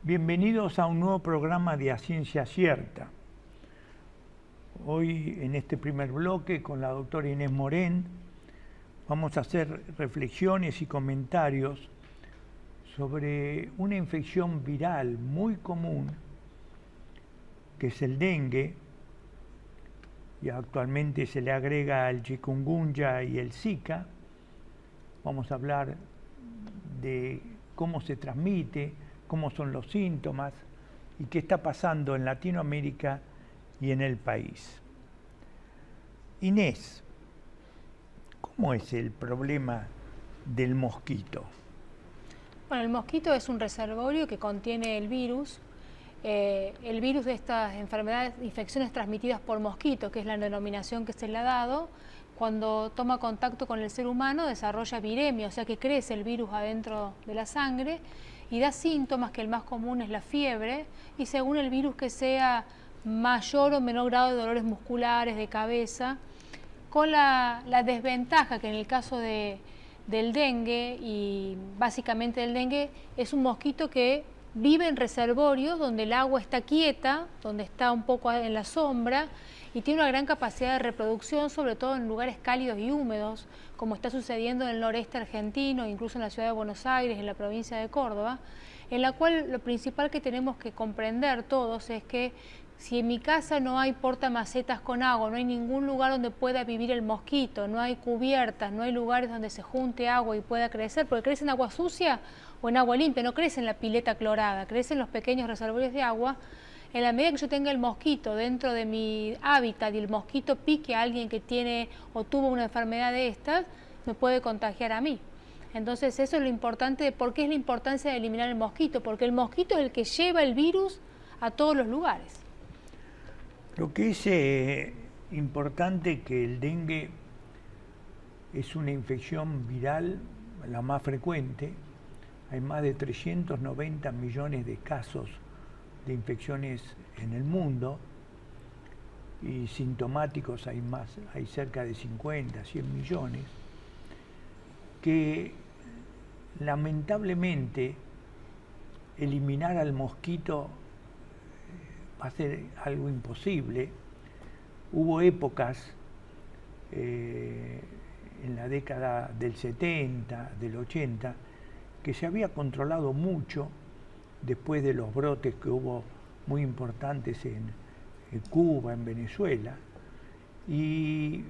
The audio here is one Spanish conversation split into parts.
Bienvenidos a un nuevo programa de A Ciencia Cierta. Hoy en este primer bloque con la doctora Inés Morén vamos a hacer reflexiones y comentarios sobre una infección viral muy común que es el dengue, y actualmente se le agrega el chikungunya y el Zika. Vamos a hablar de cómo se transmite, cómo son los síntomas y qué está pasando en Latinoamérica y en el país. Inés, ¿cómo es el problema del mosquito? Bueno, el mosquito es un reservorio que contiene el virus de estas enfermedades, infecciones transmitidas por mosquito, que es la denominación que se le ha dado. Cuando toma contacto con el ser humano desarrolla viremia, o sea que crece el virus adentro de la sangre y da síntomas, que el más común es la fiebre, y según el virus que sea, mayor o menor grado de dolores musculares, de cabeza, con la desventaja que en el caso del dengue, y básicamente el dengue, es un mosquito que vive en reservorios donde el agua está quieta, donde está un poco en la sombra, y tiene una gran capacidad de reproducción, sobre todo en lugares cálidos y húmedos, como está sucediendo en el noreste argentino, incluso en la ciudad de Buenos Aires, en la provincia de Córdoba, en la cual lo principal que tenemos que comprender todos es que si en mi casa no hay portamacetas con agua, no hay ningún lugar donde pueda vivir el mosquito, no hay cubiertas, no hay lugares donde se junte agua y pueda crecer, porque crece en agua sucia o en agua limpia, no crece en la pileta clorada, crece en los pequeños reservorios de agua. En la medida que yo tenga el mosquito dentro de mi hábitat y el mosquito pique a alguien que tiene o tuvo una enfermedad de estas, me puede contagiar a mí. Entonces eso es lo importante, ¿por qué es la importancia de eliminar el mosquito? Porque el mosquito es el que lleva el virus a todos los lugares. Lo que es importante que el dengue es una infección viral la más frecuente. Hay más de 390 millones de casos de infecciones en el mundo y sintomáticos hay cerca de 50, 100 millones, que lamentablemente eliminar al mosquito va a ser algo imposible. Hubo épocas en la década del 70, del 80, que se había controlado mucho después de los brotes que hubo muy importantes en Cuba, en Venezuela, y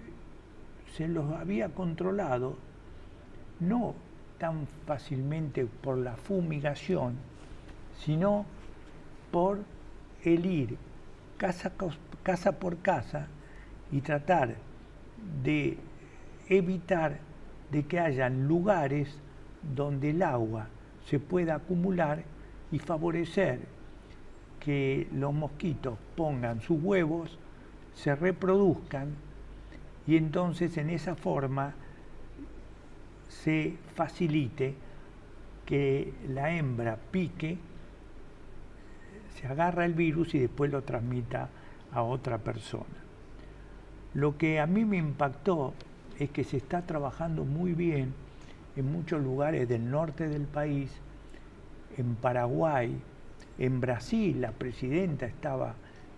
se los había controlado no tan fácilmente por la fumigación, sino por el ir casa por casa y tratar de evitar de que hayan lugares donde el agua se pueda acumular y favorecer que los mosquitos pongan sus huevos, se reproduzcan y entonces en esa forma se facilite que la hembra pique, se agarra el virus y después lo transmita a otra persona. Lo que a mí me impactó es que se está trabajando muy bien en muchos lugares del norte del país, en Paraguay, en Brasil. La presidenta estaba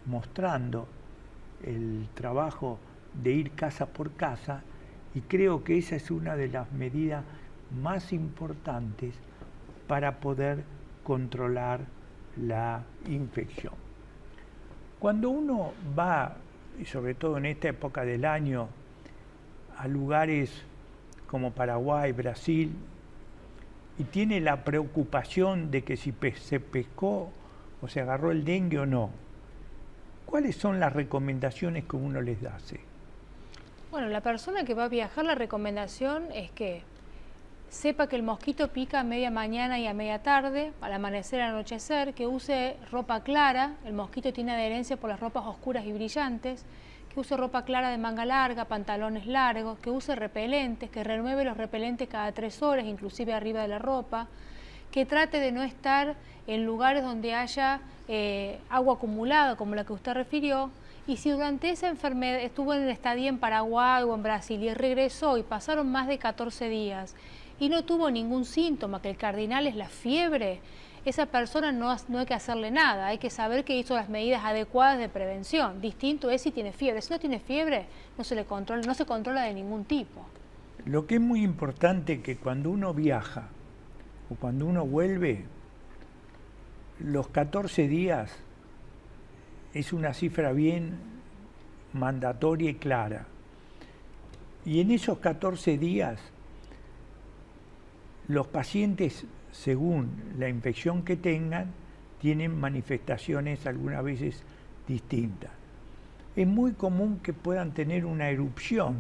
mostrando el trabajo de ir casa por casa y creo que esa es una de las medidas más importantes para poder controlar la infección. Cuando uno va, y sobre todo en esta época del año, a lugares como Paraguay, Brasil, y tiene la preocupación de que si se pescó o se agarró el dengue o no, ¿cuáles son las recomendaciones que uno les hace? Bueno, la persona que va a viajar, la recomendación es que sepa que el mosquito pica a media mañana y a media tarde, al amanecer, al anochecer, que use ropa clara. El mosquito tiene adherencia por las ropas oscuras y brillantes, que use ropa clara de manga larga, pantalones largos, que use repelentes, que renueve los repelentes cada 3 horas, inclusive arriba de la ropa, que trate de no estar en lugares donde haya agua acumulada, como la que usted refirió, y si durante esa enfermedad estuvo en el estadía en Paraguay o en Brasil y regresó y pasaron más de 14 días y no tuvo ningún síntoma, que el cardinal es la fiebre, esa persona no hay que hacerle nada, hay que saber que hizo las medidas adecuadas de prevención. Distinto es si tiene fiebre. Si no tiene fiebre, no se controla de ningún tipo. Lo que es muy importante es que cuando uno viaja o cuando uno vuelve, los 14 días es una cifra bien mandatoria y clara. Y en esos 14 días, los pacientes, según la infección que tengan, tienen manifestaciones algunas veces distintas. Es muy común que puedan tener una erupción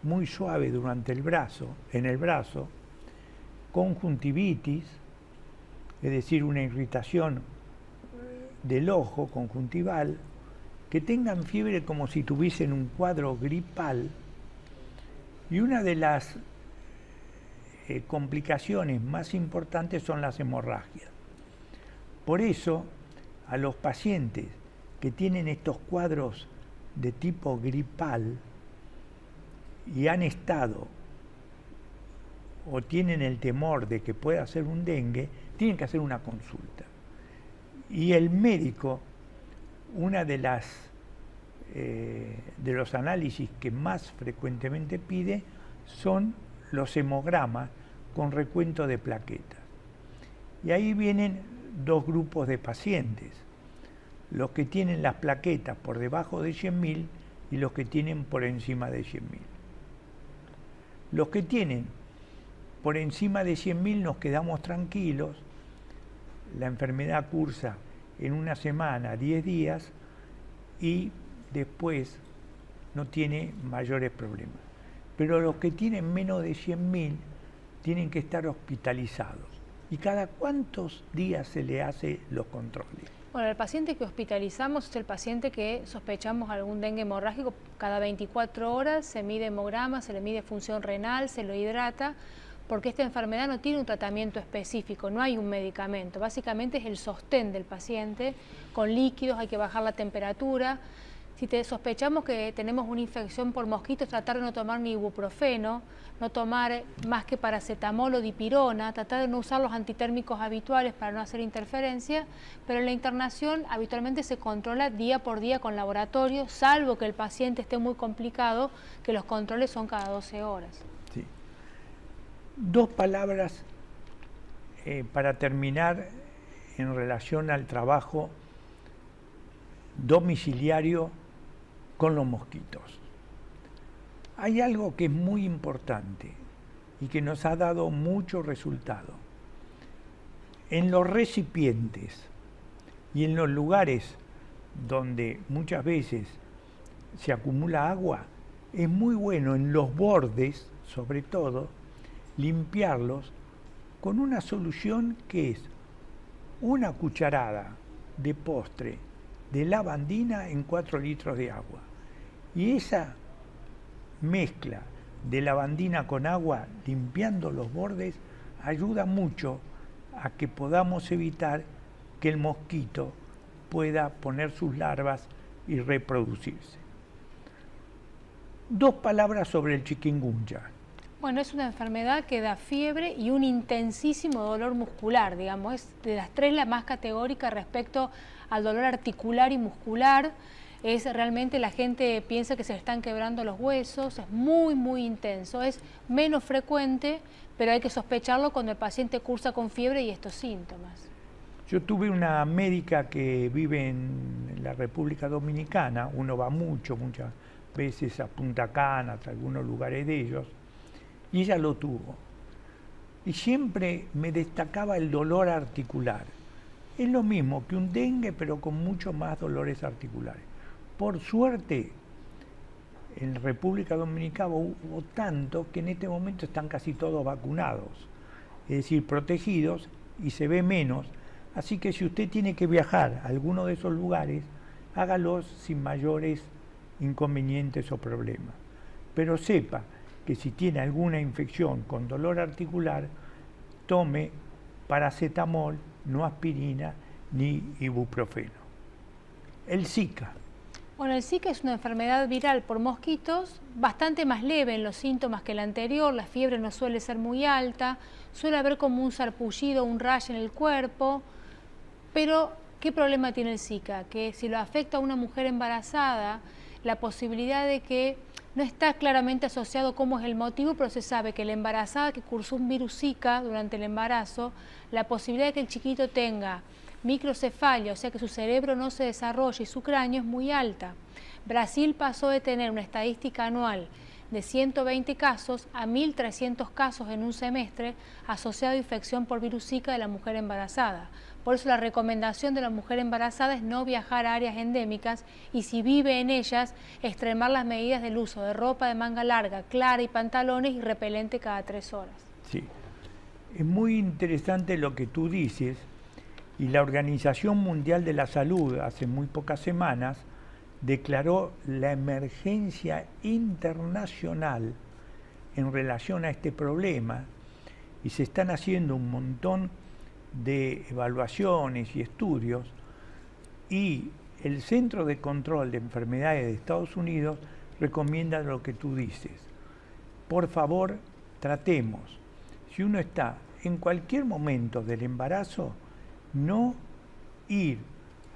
muy suave durante en el brazo, conjuntivitis, es decir, una irritación del ojo conjuntival, que tengan fiebre como si tuviesen un cuadro gripal, y una de las complicaciones más importantes son las hemorragias. Por eso, a los pacientes que tienen estos cuadros de tipo gripal y han estado o tienen el temor de que pueda ser un dengue, tienen que hacer una consulta. Y el médico, una de los análisis que más frecuentemente pide son los hemogramas con recuento de plaquetas. Y ahí vienen dos grupos de pacientes, los que tienen las plaquetas por debajo de 100.000 y los que tienen por encima de 100.000. Los que tienen por encima de 100.000 nos quedamos tranquilos, la enfermedad cursa en una semana, 10 días, y después no tiene mayores problemas. Pero los que tienen menos de 100.000 tienen que estar hospitalizados. ¿Y cada cuántos días se le hace los controles? Bueno, el paciente que hospitalizamos es el paciente que sospechamos algún dengue hemorrágico. Cada 24 horas se mide hemograma, se le mide función renal, se lo hidrata, porque esta enfermedad no tiene un tratamiento específico, no hay un medicamento. Básicamente es el sostén del paciente con líquidos, hay que bajar la temperatura. Si sospechamos que tenemos una infección por mosquitos, tratar de no tomar ni ibuprofeno, no tomar más que paracetamol o dipirona, tratar de no usar los antitérmicos habituales para no hacer interferencia, pero en la internación habitualmente se controla día por día con laboratorio, salvo que el paciente esté muy complicado, que los controles son cada 12 horas. Sí. Dos palabras para terminar en relación al trabajo domiciliario con los mosquitos. Hay algo que es muy importante y que nos ha dado mucho resultado. En los recipientes y en los lugares donde muchas veces se acumula agua, es muy bueno en los bordes, sobre todo, limpiarlos con una solución que es una cucharada de postre de lavandina en 4 litros de agua. Y esa mezcla de lavandina con agua limpiando los bordes ayuda mucho a que podamos evitar que el mosquito pueda poner sus larvas y reproducirse. Dos palabras sobre el chikungunya. Bueno, es una enfermedad que da fiebre y un intensísimo dolor muscular, digamos, es de las tres la más categórica respecto al dolor articular y muscular. Es realmente, la gente piensa que se le están quebrando los huesos, es muy, muy intenso, es menos frecuente, pero hay que sospecharlo cuando el paciente cursa con fiebre y estos síntomas. Yo tuve una médica que vive en la República Dominicana, uno va muchas veces a Punta Cana, a algunos lugares de ellos, y ella lo tuvo. Y siempre me destacaba el dolor articular. Es lo mismo que un dengue, pero con mucho más dolores articulares. Por suerte, en República Dominicana hubo tanto que en este momento están casi todos vacunados, es decir, protegidos, y se ve menos. Así que si usted tiene que viajar a alguno de esos lugares, hágalos sin mayores inconvenientes o problemas. Pero sepa que si tiene alguna infección con dolor articular, tome paracetamol, no aspirina ni ibuprofeno. El Zika. Bueno, el Zika es una enfermedad viral por mosquitos, bastante más leve en los síntomas que la anterior. La fiebre no suele ser muy alta, suele haber como un sarpullido, un rash en el cuerpo. Pero, ¿qué problema tiene el Zika? Que si lo afecta a una mujer embarazada, la posibilidad de que no está claramente asociado cómo es el motivo, pero se sabe que la embarazada que cursó un virus Zika durante el embarazo, la posibilidad de que el chiquito tenga microcefalia, o sea que su cerebro no se desarrolle y su cráneo, es muy alta. Brasil pasó de tener una estadística anual de 120 casos a 1.300 casos en un semestre asociado a infección por virus Zika de la mujer embarazada. Por eso la recomendación de la mujer embarazada es no viajar a áreas endémicas y si vive en ellas, extremar las medidas del uso de ropa de manga larga, clara y pantalones y repelente cada 3 horas. Sí, es muy interesante lo que tú dices y la Organización Mundial de la Salud hace muy pocas semanas declaró la emergencia internacional en relación a este problema y se están haciendo un montón de evaluaciones y estudios y el Centro de Control de Enfermedades de Estados Unidos recomienda lo que tú dices. Por favor, tratemos, si uno está en cualquier momento del embarazo, no ir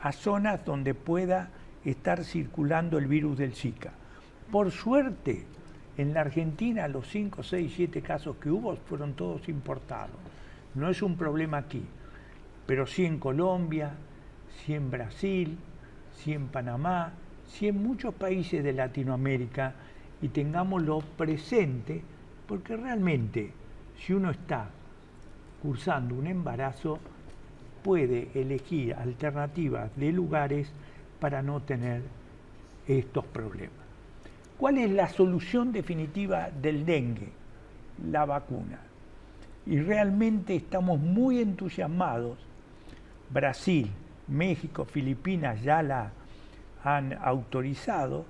a zonas donde pueda estar circulando el virus del Zika. Por suerte, en la Argentina los 5, 6, 7 casos que hubo fueron todos importados. No es un problema aquí, pero sí en Colombia, sí en Brasil, sí en Panamá, sí en muchos países de Latinoamérica, y tengámoslo presente, porque realmente si uno está cursando un embarazo, puede elegir alternativas de lugares para no tener estos problemas. ¿Cuál es la solución definitiva del dengue? La vacuna. Y realmente estamos muy entusiasmados. Brasil, México, Filipinas ya la han autorizado,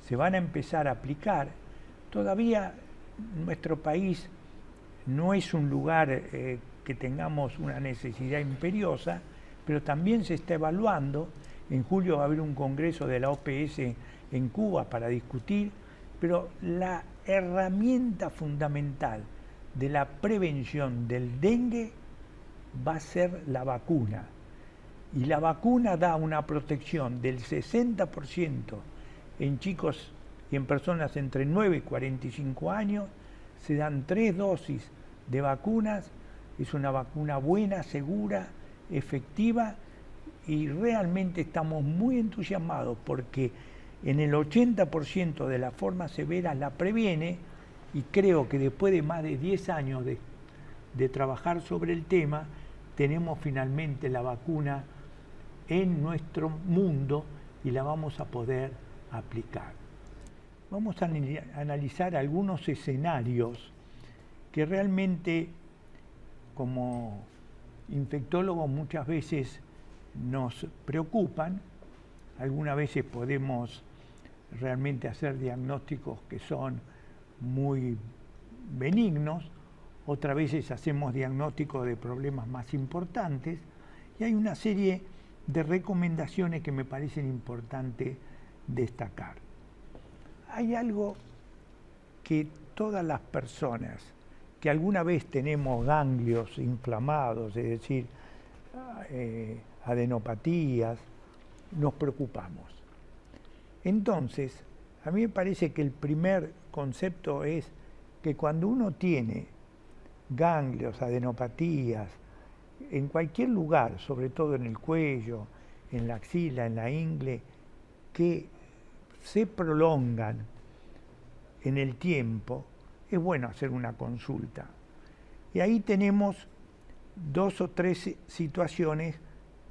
se van a empezar a aplicar. Todavía nuestro país no es un lugar que tengamos una necesidad imperiosa, pero también se está evaluando. En julio va a haber un congreso de la OPS en Cuba para discutir, pero la herramienta fundamental de la prevención del dengue va a ser la vacuna. Y la vacuna da una protección del 60% en chicos y en personas entre 9 y 45 años. Se dan 3 dosis de vacunas. Es una vacuna buena, segura, efectiva, y realmente estamos muy entusiasmados porque en el 80% de las formas severas la previene, y creo que después de más de 10 años de trabajar sobre el tema, tenemos finalmente la vacuna en nuestro mundo y la vamos a poder aplicar. Vamos a analizar algunos escenarios que realmente, como infectólogos, muchas veces nos preocupan. Algunas veces podemos realmente hacer diagnósticos que son muy benignos, otras veces hacemos diagnósticos de problemas más importantes, y hay una serie de recomendaciones que me parecen importantes destacar. Hay algo que todas las personas que alguna vez tenemos ganglios inflamados, es decir, adenopatías, nos preocupamos. Entonces, a mí me parece que el primer concepto es que cuando uno tiene ganglios, adenopatías, en cualquier lugar, sobre todo en el cuello, en la axila, en la ingle, que se prolongan en el tiempo, es bueno hacer una consulta. Y ahí tenemos 2 o 3 situaciones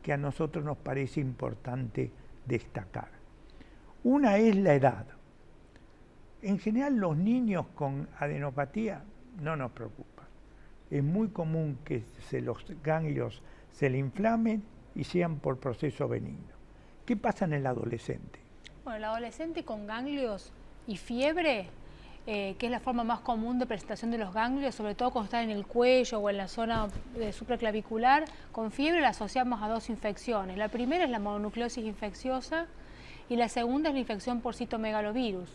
que a nosotros nos parece importante destacar. Una es la edad. En general, los niños con adenopatía no nos preocupan. Es muy común que los ganglios se le inflamen y sean por proceso benigno. ¿Qué pasa en el adolescente? Bueno, el adolescente con ganglios y fiebre, que es la forma más común de presentación de los ganglios, sobre todo cuando está en el cuello o en la zona supraclavicular, con fiebre la asociamos a 2 infecciones. La primera es la mononucleosis infecciosa, y la segunda es la infección por citomegalovirus.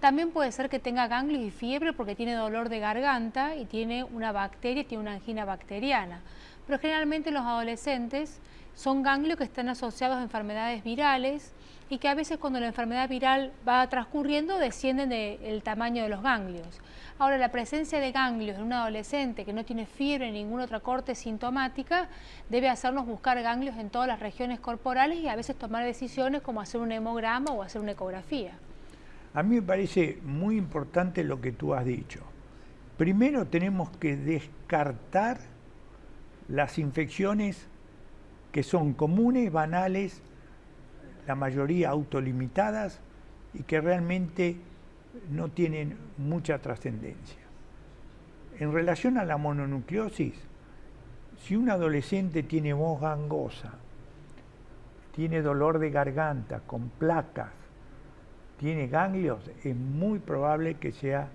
También puede ser que tenga ganglios y fiebre porque tiene dolor de garganta y tiene una bacteria, tiene una angina bacteriana. Pero generalmente los adolescentes son ganglios que están asociados a enfermedades virales y que a veces cuando la enfermedad viral va transcurriendo descienden del tamaño de los ganglios. Ahora, la presencia de ganglios en un adolescente que no tiene fiebre ni ninguna otra corte sintomática debe hacernos buscar ganglios en todas las regiones corporales y a veces tomar decisiones como hacer un hemograma o hacer una ecografía. A mí me parece muy importante lo que tú has dicho. Primero tenemos que descartar las infecciones que son comunes, banales, la mayoría autolimitadas y que realmente no tienen mucha trascendencia. En relación a la mononucleosis, si un adolescente tiene voz gangosa, tiene dolor de garganta con placas, tiene ganglios, es muy probable que sea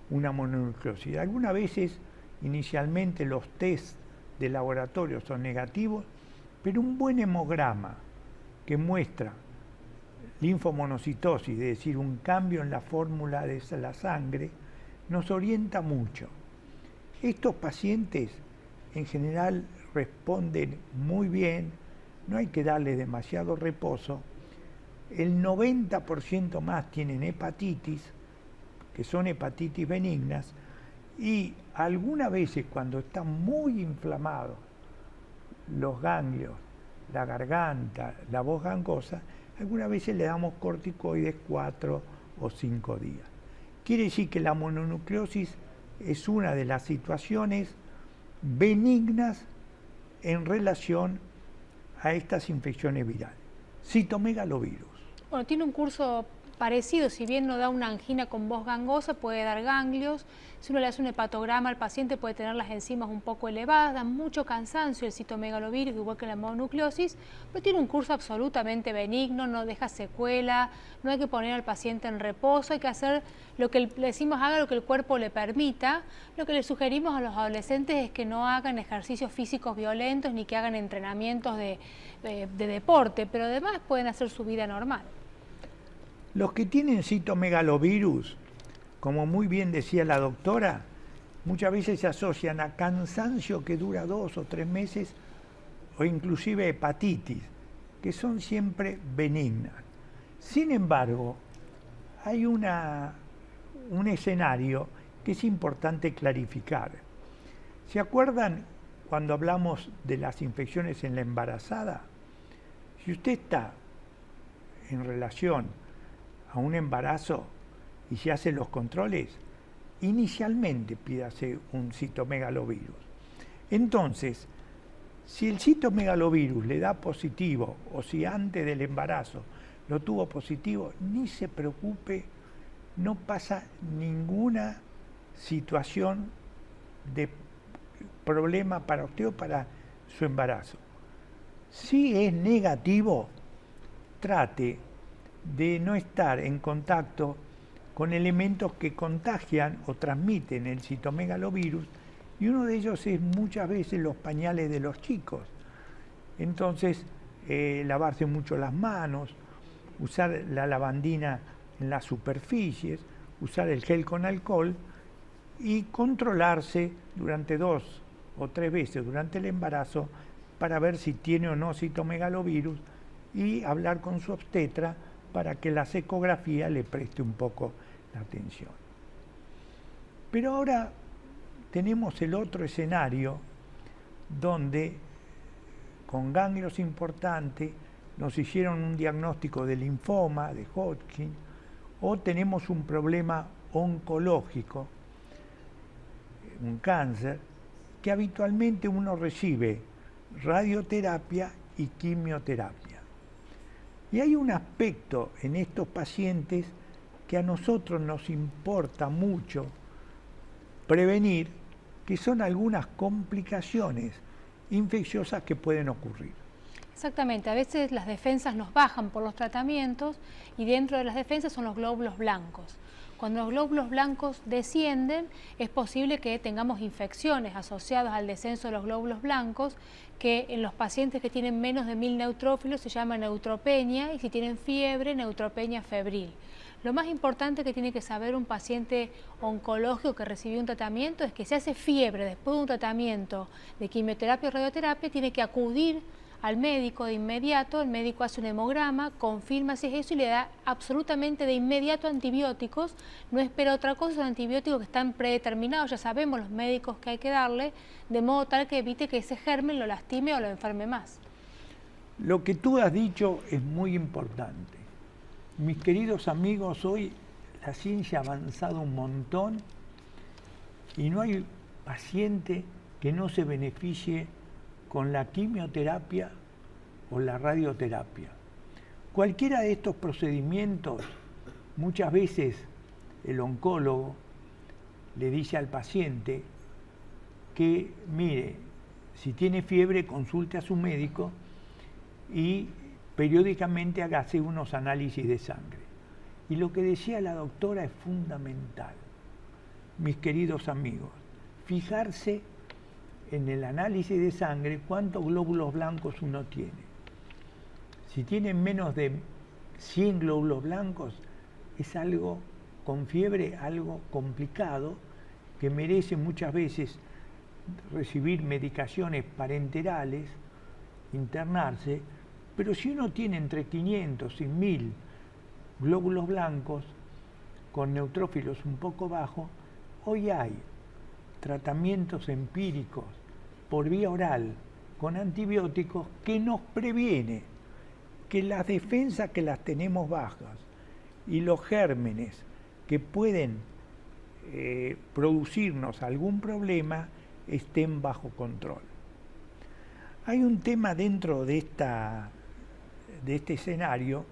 una mononucleosis. Algunas veces, inicialmente, los test de laboratorio son negativos, pero un buen hemograma que muestra linfomonocitosis, es decir, un cambio en la fórmula de la sangre, nos orienta mucho. Estos pacientes en general responden muy bien, no hay que darles demasiado reposo. El 90% más tienen hepatitis, que son hepatitis benignas, y algunas veces cuando están muy inflamados los ganglios, la garganta, la voz gangosa, algunas veces le damos corticoides 4 o 5 días. Quiere decir que la mononucleosis es una de las situaciones benignas en relación a estas infecciones virales. Citomegalovirus. Bueno, tiene un curso parecido, si bien no da una angina con voz gangosa, puede dar ganglios. Si uno le hace un hepatograma al paciente puede tener las enzimas un poco elevadas, da mucho cansancio el citomegalovirus, igual que la mononucleosis, pero tiene un curso absolutamente benigno, no deja secuela, no hay que poner al paciente en reposo, hay que hacer lo que le decimos, haga lo que el cuerpo le permita. Lo que le sugerimos a los adolescentes es que no hagan ejercicios físicos violentos ni que hagan entrenamientos de deporte, pero además pueden hacer su vida normal. Los que tienen citomegalovirus, como muy bien decía la doctora, muchas veces se asocian a cansancio que dura 2 o 3 meses o inclusive hepatitis, que son siempre benignas. Sin embargo, hay un escenario que es importante clarificar. ¿Se acuerdan cuando hablamos de las infecciones en la embarazada? Si usted está en relación a un embarazo y se hacen los controles, inicialmente pídase un citomegalovirus. Entonces, si el citomegalovirus le da positivo o si antes del embarazo lo tuvo positivo, ni se preocupe, no pasa ninguna situación de problema para usted o para su embarazo. Si es negativo, trate de no estar en contacto con elementos que contagian o transmiten el citomegalovirus, y uno de ellos es muchas veces los pañales de los chicos. Entonces, lavarse mucho las manos, usar la lavandina en las superficies, usar el gel con alcohol y controlarse durante 2 o 3 veces durante el embarazo para ver si tiene o no citomegalovirus y hablar con su obstetra para que la ecografía le preste un poco la atención. Pero ahora tenemos el otro escenario donde con ganglios importantes nos hicieron un diagnóstico de linfoma, de Hodgkin, o tenemos un problema oncológico, un cáncer, que habitualmente uno recibe radioterapia y quimioterapia. Y hay un aspecto en estos pacientes que a nosotros nos importa mucho prevenir, que son algunas complicaciones infecciosas que pueden ocurrir. Exactamente, a veces las defensas nos bajan por los tratamientos y dentro de las defensas son los glóbulos blancos. Cuando los glóbulos blancos descienden, es posible que tengamos infecciones asociadas al descenso de los glóbulos blancos, que en los pacientes que tienen menos de 1000 neutrófilos se llama neutropenia, y si tienen fiebre, neutropenia febril. Lo más importante que tiene que saber un paciente oncológico que recibió un tratamiento es que si hace fiebre después de un tratamiento de quimioterapia o radioterapia, tiene que acudir al médico de inmediato. El médico hace un hemograma, confirma si es eso y le da absolutamente de inmediato antibióticos. No espera otra cosa, son antibióticos que están predeterminados, ya sabemos los médicos que hay que darle, de modo tal que evite que ese germen lo lastime o lo enferme más. Lo que tú has dicho es muy importante. Mis queridos amigos, hoy la ciencia ha avanzado un montón y no hay paciente que no se beneficie con la quimioterapia o la radioterapia. Cualquiera de estos procedimientos, muchas veces el oncólogo le dice al paciente que, mire, si tiene fiebre, consulte a su médico y periódicamente hágase unos análisis de sangre. Y lo que decía la doctora es fundamental, mis queridos amigos, fijarse en el análisis de sangre cuántos glóbulos blancos uno tiene. Si tiene menos de 100 glóbulos blancos, es algo, con fiebre, algo complicado, que merece muchas veces recibir medicaciones parenterales, internarse, pero si uno tiene entre 500 y 1000 glóbulos blancos con neutrófilos un poco bajos, hoy hay tratamientos empíricos por vía oral con antibióticos que nos previene que las defensas que las tenemos bajas y los gérmenes que pueden producirnos algún problema estén bajo control. Hay un tema dentro de este escenario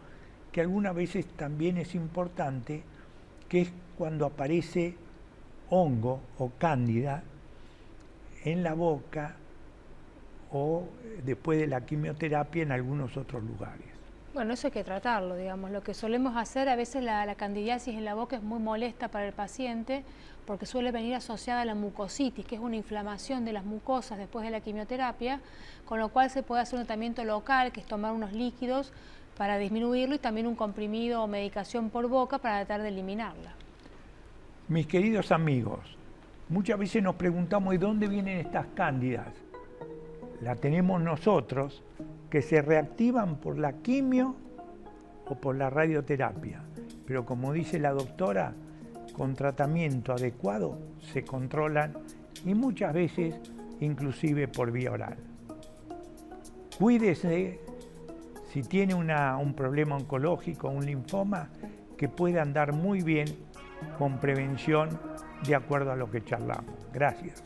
que algunas veces también es importante, que es cuando aparece hongo o cándida en la boca o después de la quimioterapia en algunos otros lugares. Bueno, eso hay que tratarlo, digamos. Lo que solemos hacer, a veces la candidiasis en la boca es muy molesta para el paciente porque suele venir asociada a la mucositis, que es una inflamación de las mucosas después de la quimioterapia, con lo cual se puede hacer un tratamiento local, que es tomar unos líquidos para disminuirlo y también un comprimido o medicación por boca para tratar de eliminarla. Mis queridos amigos, muchas veces nos preguntamos ¿de dónde vienen estas cándidas? Las tenemos nosotros, que se reactivan por la quimio o por la radioterapia. Pero como dice la doctora, con tratamiento adecuado se controlan y muchas veces inclusive por vía oral. Cuídese si tiene un problema oncológico, un linfoma, que puede andar muy bien con prevención de acuerdo a lo que charlamos. Gracias.